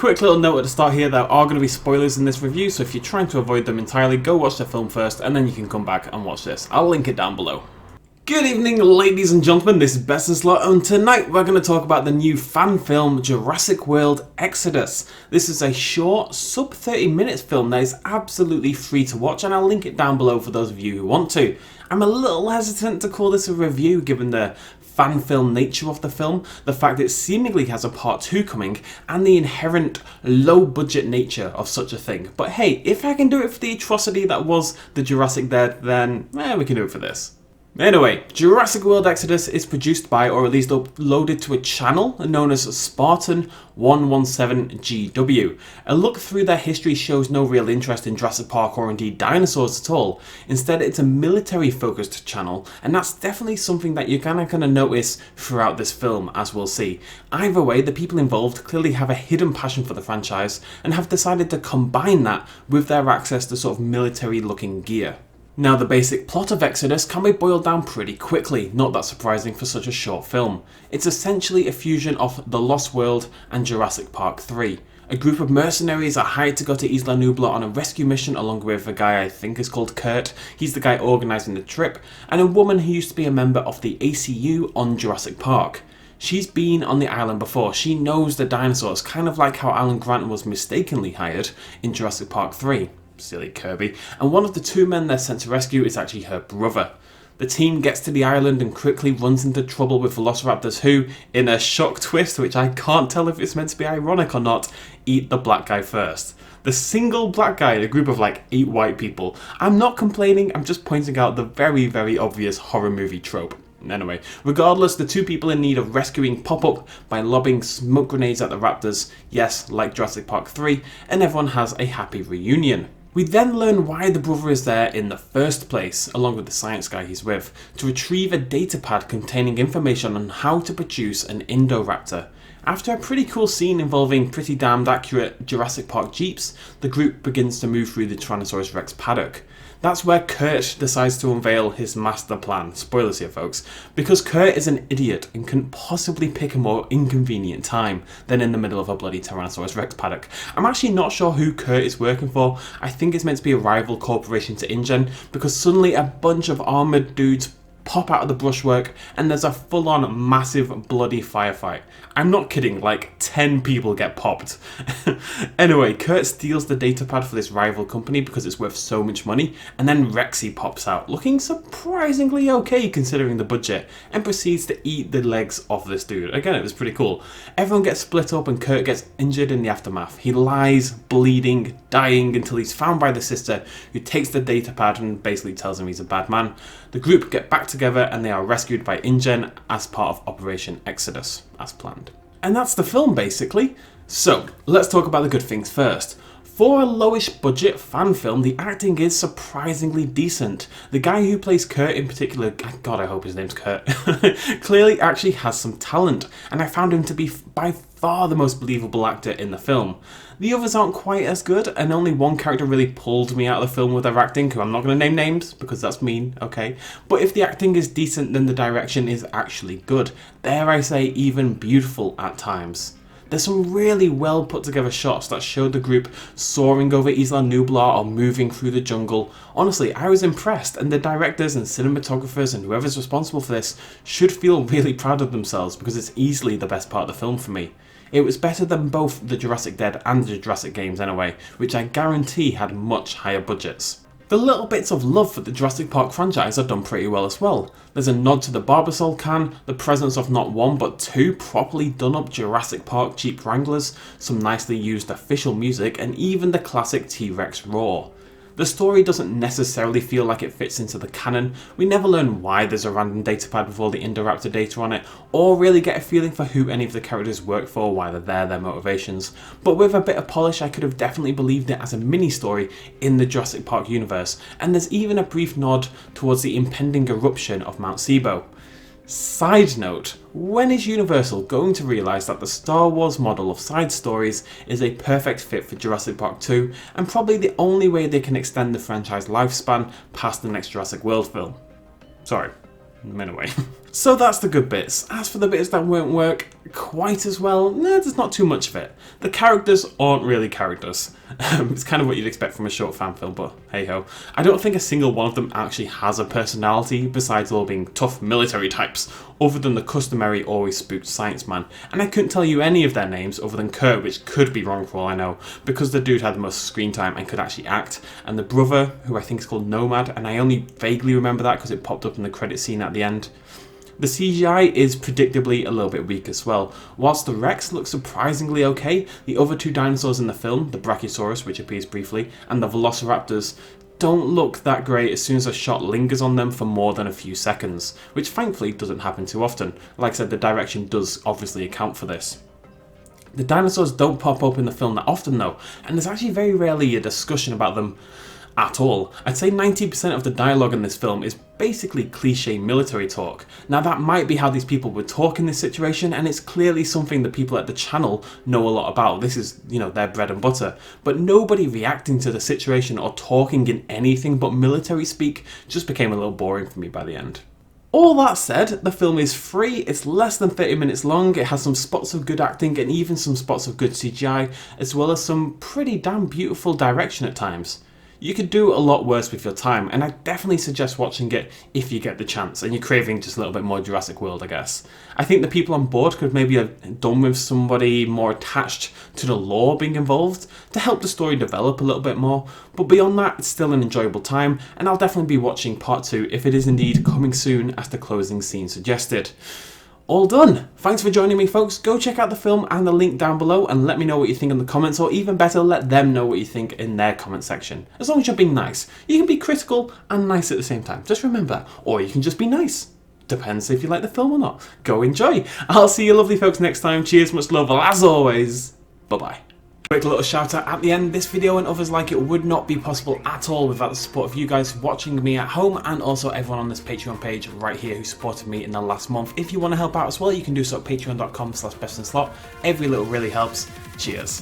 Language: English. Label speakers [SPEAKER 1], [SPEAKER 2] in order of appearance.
[SPEAKER 1] quick little note at the start here, there are going to be spoilers in this review, so if you're trying to avoid them entirely, go watch the film first and then you can come back and watch this. I'll link it down below. Good evening, ladies and gentlemen, this is BestInSlot, and tonight we're going to talk about the new fan film Jurassic World Exodus. This is a short, sub 30 minutes film that is absolutely free to watch, and I'll link it down below for those of you who want to. I'm a little hesitant to call this a review given the fan film nature of the film, the fact it seemingly has a part 2 coming, and the inherent low budget nature of such a thing. But hey, if I can do it for the atrocity that was the Jurassic Dead, then we can do it for this. Anyway, Jurassic World Exodus is produced by, or at least uploaded to a channel known as Spartan117GW. A look through their history shows no real interest in Jurassic Park or indeed dinosaurs at all. Instead, it's a military focused channel, and that's definitely something that you're gonna notice throughout this film, as we'll see. Either way, the people involved clearly have a hidden passion for the franchise and have decided to combine that with their access to sort of military looking gear. Now, the basic plot of Exodus can be boiled down pretty quickly, not that surprising for such a short film. It's essentially a fusion of The Lost World and Jurassic Park 3. A group of mercenaries are hired to go to Isla Nublar on a rescue mission along with a guy I think is called Kurt, he's the guy organising the trip, and a woman who used to be a member of the ACU on Jurassic Park. She's been on the island before, she knows the dinosaurs, kind of like how Alan Grant was mistakenly hired in Jurassic Park 3. Silly Kirby, and one of the two men they're sent to rescue is actually her brother. The team gets to the island and quickly runs into trouble with Velociraptors who, in a shock twist which I can't tell if it's meant to be ironic or not, eat the black guy first. The single black guy in a group of like 8 white people. I'm not complaining, I'm just pointing out the very, very obvious horror movie trope. Anyway, regardless, the two people in need of rescuing pop up by lobbing smoke grenades at the raptors, yes, like Jurassic Park 3, and everyone has a happy reunion. We then learn why the brother is there in the first place, along with the science guy he's with, to retrieve a datapad containing information on how to produce an Indoraptor. After a pretty cool scene involving pretty damned accurate Jurassic Park jeeps, the group begins to move through the Tyrannosaurus Rex paddock. That's where Kurt decides to unveil his master plan. Spoilers here, folks. Because Kurt is an idiot and couldn't possibly pick a more inconvenient time than in the middle of a bloody Tyrannosaurus Rex paddock. I'm actually not sure who Kurt is working for. I think it's meant to be a rival corporation to InGen, because suddenly a bunch of armoured dudes pop out of the brushwork and there's a full-on massive bloody firefight. I'm not kidding, like 10 people get popped. Anyway, Kurt steals the datapad for this rival company because it's worth so much money, and then Rexy pops out, looking surprisingly okay considering the budget, and proceeds to eat the legs off this dude. Again, it was pretty cool. Everyone gets split up and Kurt gets injured in the aftermath. He lies, bleeding, dying until he's found by the sister, who takes the datapad and basically tells him he's a bad man. The group get back together and they are rescued by InGen as part of Operation Exodus, as planned. And that's the film basically. So, let's talk about the good things first. For a lowish budget fan film, the acting is surprisingly decent. The guy who plays Kurt in particular, God I hope his name's Kurt, clearly actually has some talent, and I found him to be by far the most believable actor in the film. The others aren't quite as good, and only one character really pulled me out of the film with their acting, who I'm not going to name names, because that's mean, okay? But if the acting is decent, then the direction is actually good. Dare I say, even beautiful at times. There's some really well put together shots that show the group soaring over Isla Nublar or moving through the jungle. Honestly, I was impressed, and the directors and cinematographers and whoever's responsible for this should feel really proud of themselves, because it's easily the best part of the film for me. It was better than both the Jurassic Dead and the Jurassic games anyway, which I guarantee had much higher budgets. The little bits of love for the Jurassic Park franchise are done pretty well as well. There's a nod to the Barbasol can, the presence of not one but 2 properly done up Jurassic Park Jeep Wranglers, some nicely used official music, and even the classic T.rex roar. The story doesn't necessarily feel like it fits into the canon. We never learn why there's a random datapad with all the Indoraptor data on it, or really get a feeling for who any of the characters work for, why they're there, their motivations. But with a bit of polish, I could have definitely believed it as a mini-story in the Jurassic Park universe, and there's even a brief nod towards the impending eruption of Mount Sibo. Side note, when is Universal going to realise that the Star Wars model of side stories is a perfect fit for Jurassic Park 2, and probably the only way they can extend the franchise lifespan past the next Jurassic World film? Sorry, anyway. So that's the good bits. As for the bits that won't work quite as well, there's not too much of it. The characters aren't really characters. It's kind of what you'd expect from a short fan film, but hey ho. I don't think a single one of them actually has a personality besides all being tough military types, other than the customary always spooked science man. And I couldn't tell you any of their names other than Kurt, which could be wrong for all I know, because the dude had the most screen time and could actually act, and the brother, who I think is called Nomad, and I only vaguely remember that because it popped up in the credit scene at the end. The CGI is predictably a little bit weak as well. Whilst the Rex looks surprisingly okay, the other two dinosaurs in the film, the Brachiosaurus, which appears briefly, and the Velociraptors, don't look that great as soon as a shot lingers on them for more than a few seconds, which thankfully doesn't happen too often. Like I said, the direction does obviously account for this. The dinosaurs don't pop up in the film that often though, and there's actually very rarely a discussion about them at all. I'd say 90% of the dialogue in this film is basically cliche military talk. Now that might be how these people would talk in this situation, and it's clearly something that people at the channel know a lot about. This is, their bread and butter. But nobody reacting to the situation or talking in anything but military speak just became a little boring for me by the end. All that said, the film is free, it's less than 30 minutes long, it has some spots of good acting and even some spots of good CGI, as well as some pretty damn beautiful direction at times. You could do a lot worse with your time, and I definitely suggest watching it if you get the chance and you're craving just a little bit more Jurassic World, I guess. I think the people on board could maybe have done with somebody more attached to the lore being involved to help the story develop a little bit more, but beyond that, it's still an enjoyable time, and I'll definitely be watching part 2 if it is indeed coming soon as the closing scene suggested. All done. Thanks for joining me, folks. Go check out the film and the link down below and let me know what you think in the comments, or even better, let them know what you think in their comment section. As long as you're being nice. You can be critical and nice at the same time. Just remember that. Or you can just be nice. Depends if you like the film or not. Go enjoy. I'll see you lovely folks next time. Cheers, much love, as always. Bye-bye. Quick little shout out at the end. This video and others like it would not be possible at all without the support of you guys watching me at home, and also everyone on this Patreon page right here who supported me in the last month. If you want to help out as well, you can do so at patreon.com/bestinslot. Every little really helps. Cheers.